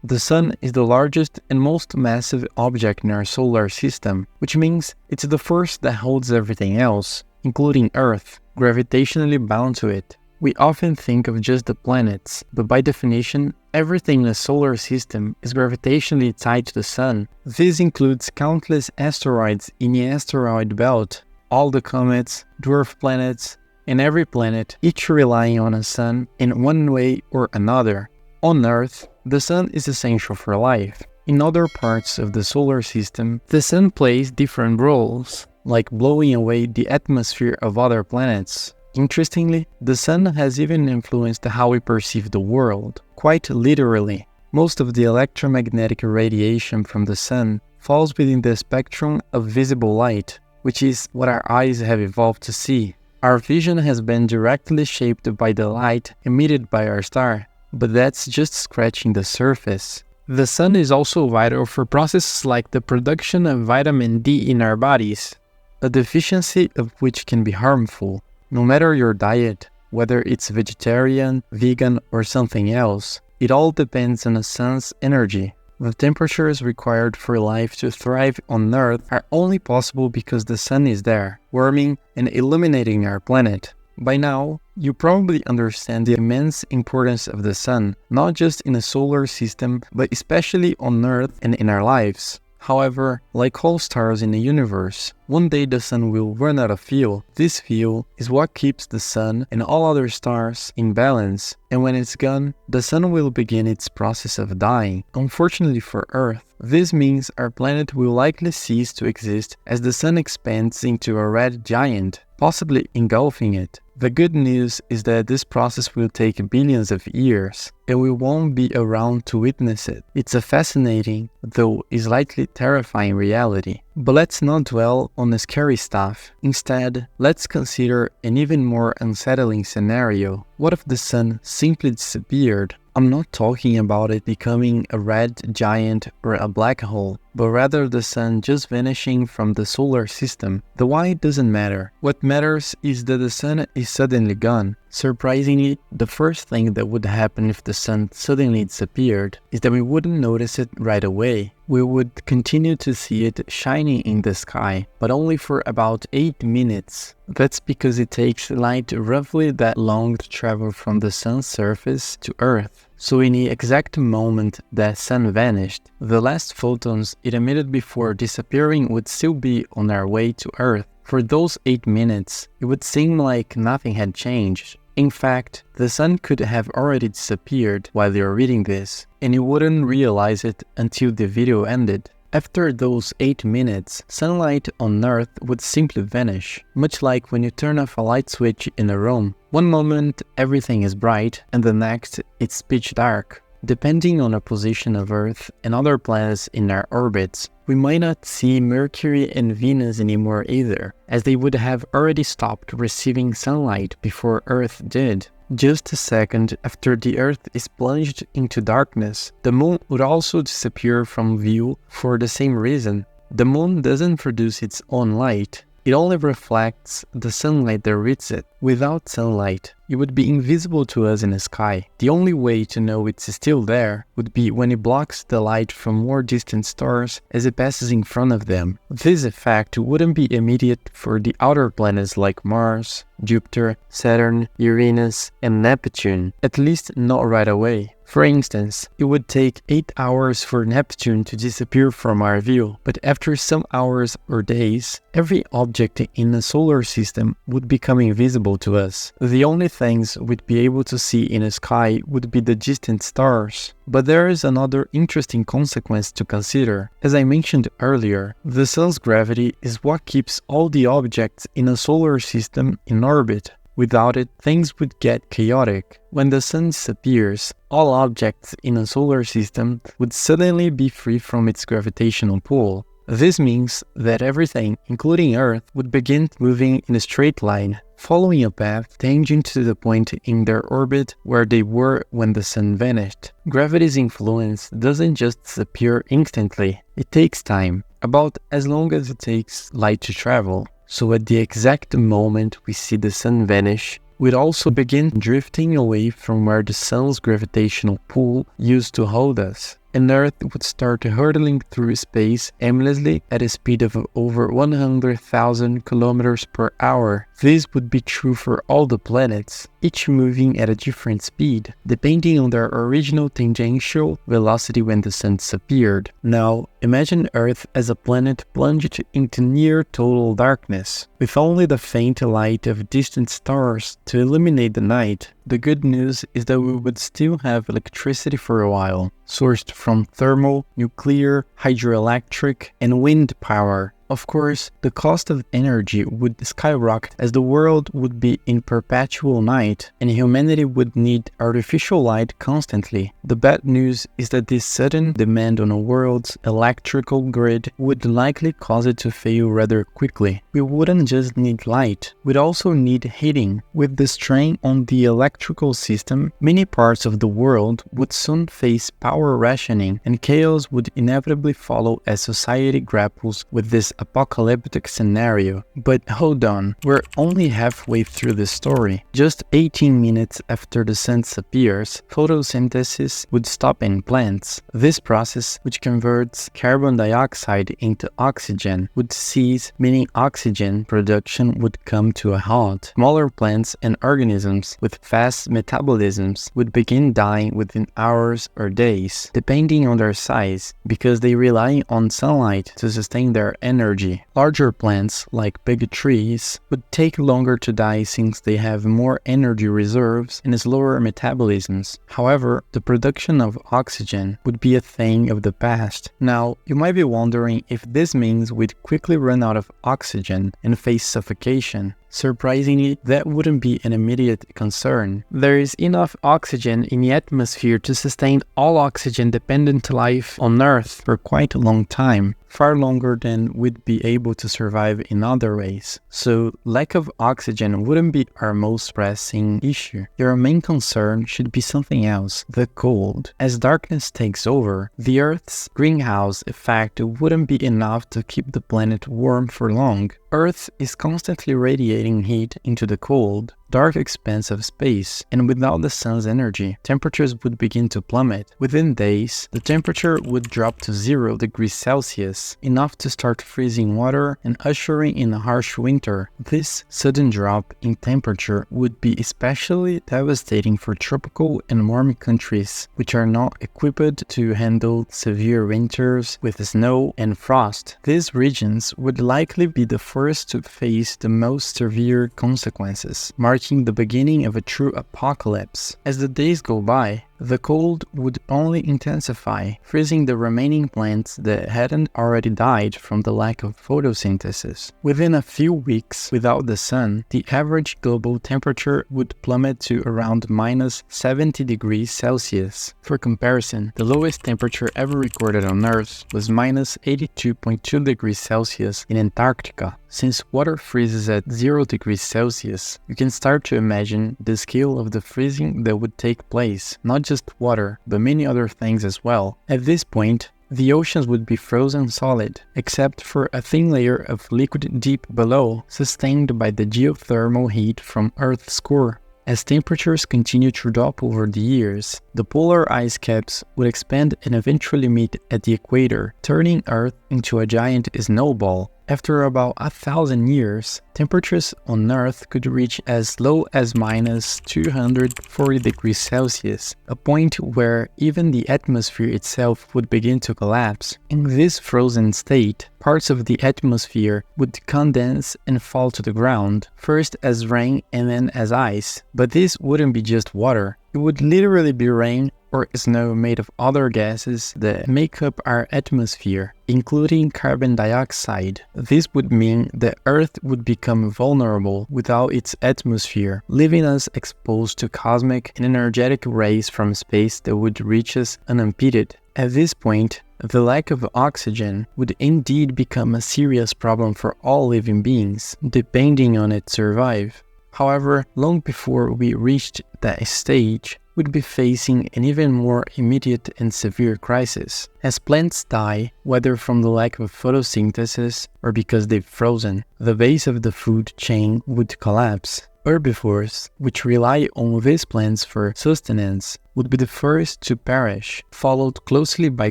The Sun is the largest and most massive object in our solar system, which means it's the force that holds everything else, including Earth, gravitationally bound to it. We often think of just the planets, but by definition, everything in the solar system is gravitationally tied to the Sun. This includes countless asteroids in the asteroid belt, all the comets, dwarf planets, and every planet, each relying on a Sun in one way or another. On Earth, the Sun is essential for life. In other parts of the solar system, the Sun plays different roles, like blowing away the atmosphere of other planets. Interestingly, the Sun has even influenced how we perceive the world, quite literally. Most of the electromagnetic radiation from the Sun falls within the spectrum of visible light, which is what our eyes have evolved to see. Our vision has been directly shaped by the light emitted by our star, but that's just scratching the surface. The Sun is also vital for processes like the production of vitamin D in our bodies, a deficiency of which can be harmful. No matter your diet, whether it's vegetarian, vegan, or something else, it all depends on the Sun's energy. The temperatures required for life to thrive on Earth are only possible because the Sun is there, warming and illuminating our planet. By now, you probably understand the immense importance of the Sun, not just in the solar system, but especially on Earth and in our lives. However, like all stars in the universe, one day the Sun will run out of fuel. This fuel is what keeps the Sun and all other stars in balance, and when it's gone, the Sun will begin its process of dying. Unfortunately for Earth, this means our planet will likely cease to exist as the Sun expands into a red giant, possibly engulfing it. The good news is that this process will take billions of years, and we won't be around to witness it. It's a fascinating, though slightly terrifying reality. But let's not dwell on the scary stuff. Instead, let's consider an even more unsettling scenario. What if the Sun simply disappeared? I'm not talking about it becoming a red giant or a black hole, but rather the Sun just vanishing from the solar system. The why doesn't matter. What matters is that the Sun is suddenly gone. Surprisingly, the first thing that would happen if the Sun suddenly disappeared is that we wouldn't notice it right away. We would continue to see it shining in the sky, but only for about 8 minutes. That's because it takes light roughly that long to travel from the Sun's surface to Earth. So in the exact moment that Sun vanished, the last photons it emitted before disappearing would still be on their way to Earth. For those 8 minutes, it would seem like nothing had changed. In fact, the Sun could have already disappeared while you're reading this, and you wouldn't realize it until the video ended. After those 8 minutes, sunlight on Earth would simply vanish, much like when you turn off a light switch in a room. One moment everything is bright, and the next it's pitch dark. Depending on the position of Earth and other planets in our orbits, we might not see Mercury and Venus anymore either, as they would have already stopped receiving sunlight before Earth did. Just a second after the Earth is plunged into darkness, the Moon would also disappear from view for the same reason. The Moon doesn't produce its own light. It only reflects the sunlight that reaches it. Without sunlight, it would be invisible to us in the sky. The only way to know it's still there would be when it blocks the light from more distant stars as it passes in front of them. This effect wouldn't be immediate for the outer planets like Mars, Jupiter, Saturn, Uranus, and Neptune, at least not right away. For instance, it would take 8 hours for Neptune to disappear from our view, but after some hours or days, every object in the solar system would become invisible to us. The only things we'd be able to see in the sky would be the distant stars. But there is another interesting consequence to consider. As I mentioned earlier, the Sun's gravity is what keeps all the objects in a solar system in orbit. Without it, things would get chaotic. When the Sun disappears, all objects in a solar system would suddenly be free from its gravitational pull. This means that everything, including Earth, would begin moving in a straight line, following a path tangent to the point in their orbit where they were when the Sun vanished. Gravity's influence doesn't just disappear instantly. It takes time, about as long as it takes light to travel. So at the exact moment we see the Sun vanish, we'd also begin drifting away from where the Sun's gravitational pull used to hold us. and Earth would start hurtling through space aimlessly at a speed of over 100,000 kilometers per hour. This would be true for all the planets, each moving at a different speed, depending on their original tangential velocity when the Sun disappeared. Now, imagine Earth as a planet plunged into near total darkness, with only the faint light of distant stars to illuminate the night. The good news is that we would still have electricity for a while, sourced from thermal, nuclear, hydroelectric, and wind power. Of course, the cost of energy would skyrocket as the world would be in perpetual night and humanity would need artificial light constantly. The bad news is that this sudden demand on a world's electrical grid would likely cause it to fail rather quickly. We wouldn't just need light, we'd also need heating. With the strain on the electrical system, many parts of the world would soon face power rationing and chaos would inevitably follow as society grapples with this apocalyptic scenario. But hold on, we're only halfway through the story. Just 18 minutes after the sun disappears, photosynthesis would stop in plants. This process, which converts carbon dioxide into oxygen, would cease, meaning oxygen production would come to a halt. Smaller plants and organisms with fast metabolisms would begin dying within hours or days, depending on their size, because they rely on sunlight to sustain their energy. Larger plants, like big trees, would take longer to die since they have more energy reserves and slower metabolisms. However, the production of oxygen would be a thing of the past. Now, you might be wondering if this means we'd quickly run out of oxygen and face suffocation. Surprisingly, that wouldn't be an immediate concern. There is enough oxygen in the atmosphere to sustain all oxygen-dependent life on Earth for quite a long time, far longer than we'd be able to survive in other ways. So, lack of oxygen wouldn't be our most pressing issue. Your main concern should be something else: the cold. As darkness takes over, the Earth's greenhouse effect wouldn't be enough to keep the planet warm for long. Earth is constantly radiating heat into the cold, dark expanse of space, and without the sun's energy, temperatures would begin to plummet. Within days, the temperature would drop to 0 degrees Celsius, enough to start freezing water and ushering in a harsh winter. This sudden drop in temperature would be especially devastating for tropical and warm countries, which are not equipped to handle severe winters with snow and frost. These regions would likely be the first to face the most severe consequences, marking the beginning of a true apocalypse. As the days go by, the cold would only intensify, freezing the remaining plants that hadn't already died from the lack of photosynthesis. Within a few weeks without the sun, the average global temperature would plummet to around minus 70 degrees Celsius. For comparison, the lowest temperature ever recorded on Earth was minus 82.2 degrees Celsius in Antarctica. Since water freezes at 0 degrees Celsius, you can start to imagine the scale of the freezing that would take place, not just water, but many other things as well. At this point, the oceans would be frozen solid, except for a thin layer of liquid deep below, sustained by the geothermal heat from Earth's core. As temperatures continue to drop over the years, the polar ice caps would expand and eventually meet at the equator, turning Earth into a giant snowball. After about 1,000 years, temperatures on Earth could reach as low as minus 240 degrees Celsius, a point where even the atmosphere itself would begin to collapse. In this frozen state, parts of the atmosphere would condense and fall to the ground, first as rain and then as ice. But this wouldn't be just water. It would literally be rain or snow made of other gases that make up our atmosphere, including carbon dioxide. This would mean that Earth would become vulnerable without its atmosphere, leaving us exposed to cosmic and energetic rays from space that would reach us unimpeded. At this point, the lack of oxygen would indeed become a serious problem for all living beings, depending on it to survive. However, long before we reached that stage, we'd be facing an even more immediate and severe crisis. As plants die, whether from the lack of photosynthesis or because they've frozen, the base of the food chain would collapse. Herbivores, which rely on these plants for sustenance, would be the first to perish, followed closely by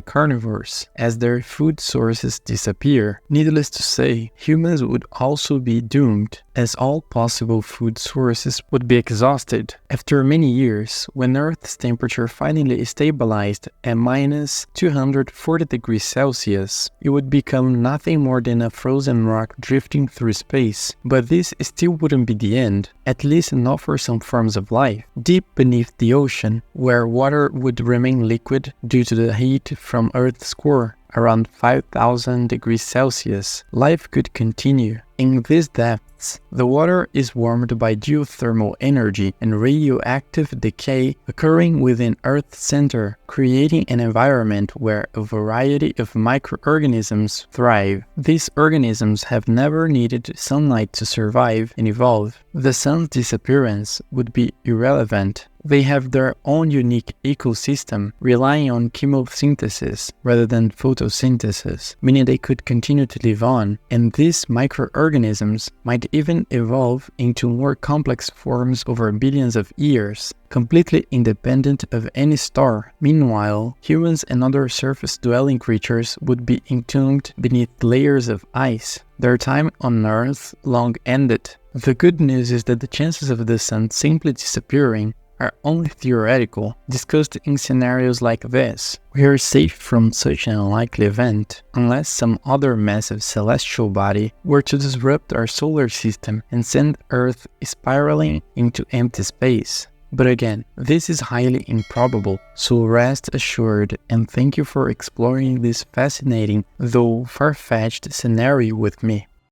carnivores, as their food sources disappear. Needless to say, humans would also be doomed, as all possible food sources would be exhausted. After many years, when Earth's temperature finally stabilized at minus 240 degrees Celsius, it would become nothing more than a frozen rock drifting through space. But this still wouldn't be the end, at least not for some forms of life. Deep beneath the ocean, where water would remain liquid due to the heat from Earth's core, around 5,000 degrees Celsius, life could continue. In these depths, the water is warmed by geothermal energy and radioactive decay occurring within Earth's center, creating an environment where a variety of microorganisms thrive. These organisms have never needed sunlight to survive and evolve. The sun's disappearance would be irrelevant. They have their own unique ecosystem, relying on chemosynthesis rather than photosynthesis, meaning they could continue to live on, and these microorganisms might even evolve into more complex forms over billions of years, completely independent of any star. Meanwhile, humans and other surface-dwelling creatures would be entombed beneath layers of ice, their time on Earth long ended. The good news is that the chances of the sun simply disappearing are only theoretical, discussed in scenarios like this. We are safe from such an unlikely event, unless some other massive celestial body were to disrupt our solar system and send Earth spiraling into empty space. But again, this is highly improbable, so rest assured and thank you for exploring this fascinating, though far-fetched scenario with me.